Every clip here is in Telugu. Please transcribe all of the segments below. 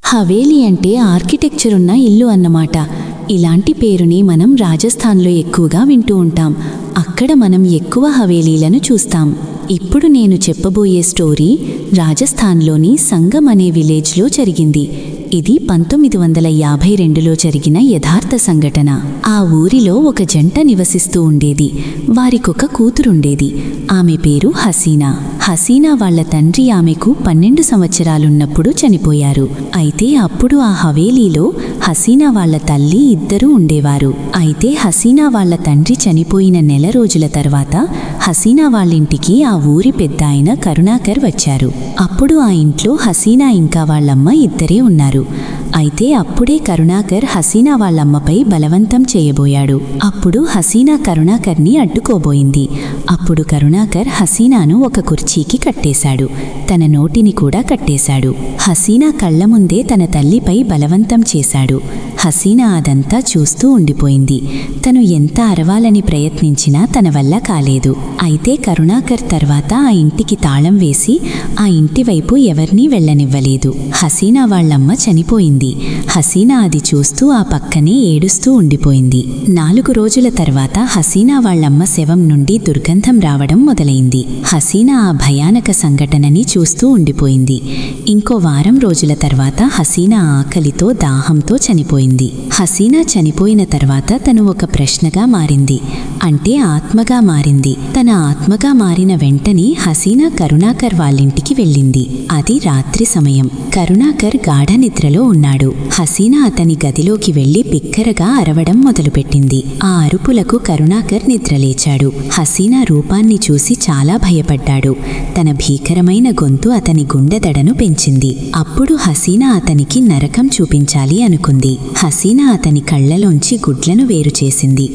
హవేలీ అంటే ఆర్కిటెక్చర్ ఉన్న ఇల్లు అన్నమాట. ఇలాంటి పేరుని మనం రాజస్థాన్లో ఎక్కువగా వింటూ ఉంటాం. అక్కడ మనం ఎక్కువ హవేలీలను చూస్తాం. ఇప్పుడు నేను చెప్పబోయే స్టోరీ రాజస్థాన్లోని సంగం అనే విలేజ్లో జరిగింది. ఇది 1952లో జరిగిన యథార్థ సంఘటన. ఆ ఊరిలో ఒక జంట నివసిస్తూ ఉండేది. వారికొక కూతురుండేది. ఆమె పేరు హసీనా. హసీనా వాళ్ల తండ్రి ఆమెకు 12 సంవత్సరాలున్నప్పుడు చనిపోయారు. అయితే అప్పుడు ఆ హవేలీలో హసీనా వాళ్ల తల్లి ఇద్దరూ ఉండేవారు. అయితే హసీనా వాళ్ల తండ్రి చనిపోయిన నెల రోజుల తర్వాత హసీనా వాళ్ళింటికి ఆ ఊరి పెద్దాయన కరుణాకర్ వచ్చారు. అప్పుడు ఆ ఇంట్లో హసీనా ఇంకా వాళ్ళమ్మ ఇద్దరే ఉన్నారు. అయితే అప్పుడే కరుణాకర్ హసీనా వాళ్ళమ్మపై బలవంతం చేయబోయాడు. అప్పుడు హసీనా కరుణాకర్ని అడ్డుకోబోయింది. అప్పుడు కరుణాకర్ హసీనాను ఒక కుర్చీకి కట్టేశాడు. తన నోటిని కూడా కట్టేశాడు. హసీనా కళ్ల ముందే తన తల్లిపై బలవంతం చేశాడు. హసీనా అదంతా చూస్తూ ఉండిపోయింది. తను ఎంత అరవాలని ప్రయత్నించినా తన వల్ల కాలేదు. అయితే కరుణాకర్ తర్వాత ఆ ఇంటికి తాళం వేసి ఆ ఇంటి వైపు ఎవరినీ వెళ్ళనివ్వలేదు. హసీనా వాళ్ళమ్మ చనిపోయింది. హసీనా అది చూస్తూ ఆ పక్కనే ఏడుస్తూ ఉండిపోయింది. 4 రోజుల తర్వాత హసీనా వాళ్ళమ్మ శవం నుండి దుర్గంధం రావడం మొదలైంది. హసీనా ఆ భయానక సంఘటనని చూస్తూ ఉండిపోయింది. ఇంకో వారం రోజుల తర్వాత హసీనా ఆకలితో దాహంతో చనిపోయింది. హసీనా చనిపోయిన తర్వాత తను ఒక ప్రశ్నగా మారింది. అంటే ఆత్మగా మారింది. తన ఆత్మగా మారిన వెంటనే హసీనా కరుణాకర్ వాళ్ళింటికి వెళ్ళింది. అది రాత్రి సమయం. కరుణాకర్ గాఢ నిద్రలో ఉన్నాడు. హసీనా అతని గదిలోకి వెళ్లి బిగ్గరగా అరవడం మొదలుపెట్టింది. ఆ అరుపులకు కరుణాకర్ నిద్రలేచాడు. హసీనా రూపాన్ని చూసి చాలా భయపడ్డాడు. తన భీకరమైన గొంతు అతని గుండెదడను పెంచింది. అప్పుడు హసీనా అతనికి నరకం చూపించాలి అనుకుంది. హసీనా అతని కళ్లలోంచి గుడ్లను వేరు చేసింది.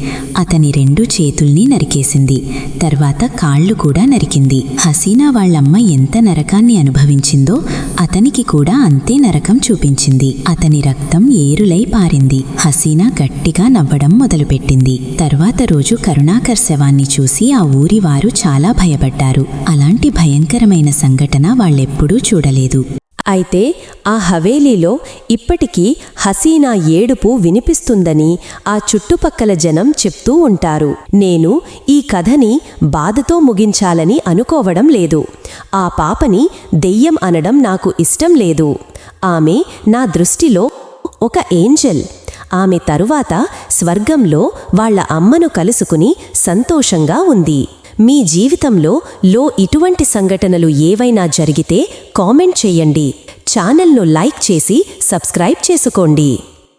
అతని 2 చేతుల్ని నరికేసింది. తర్వాత కాళ్ళు కూడా నరికింది. హసీనా వాళ్ళమ్మ ఎంత నరకాన్ని అనుభవించిందో అతనికి కూడా అంతే నరకం చూపించింది. అతని రక్తం ఏరులై పారింది. హసీనా గట్టిగా నవ్వడం మొదలుపెట్టింది. తర్వాత రోజు కరుణాకర్ శవాన్ని చూసి ఆ ఊరి వారు చాలా భయపడ్డారు. అలాంటి భయంకరమైన సంఘటన వాళ్ళెప్పుడూ చూడలేదు. అయితే ఆ హవేలీలో ఇప్పటికీ హసీనా ఏడుపు వినిపిస్తుందని ఆ చుట్టుపక్కల జనం చెప్తూ ఉంటారు. నేను ఈ కథని బాధతో ముగించాలని అనుకోవడం లేదు. ఆ పాపని దెయ్యం అనడం నాకు ఇష్టం లేదు. ఆమె నా దృష్టిలో ఒక ఏంజెల్. ఆమె తరువాత స్వర్గంలో వాళ్ల అమ్మను కలుసుకుని సంతోషంగా ఉంది. మీ జీవితంలో ఇటువంటి సంఘటనలు ఏవైనా జరిగితే కామెంట్ చేయండి. ఛానల్ను లైక్ చేసి సబ్స్క్రైబ్ చేసుకోండి.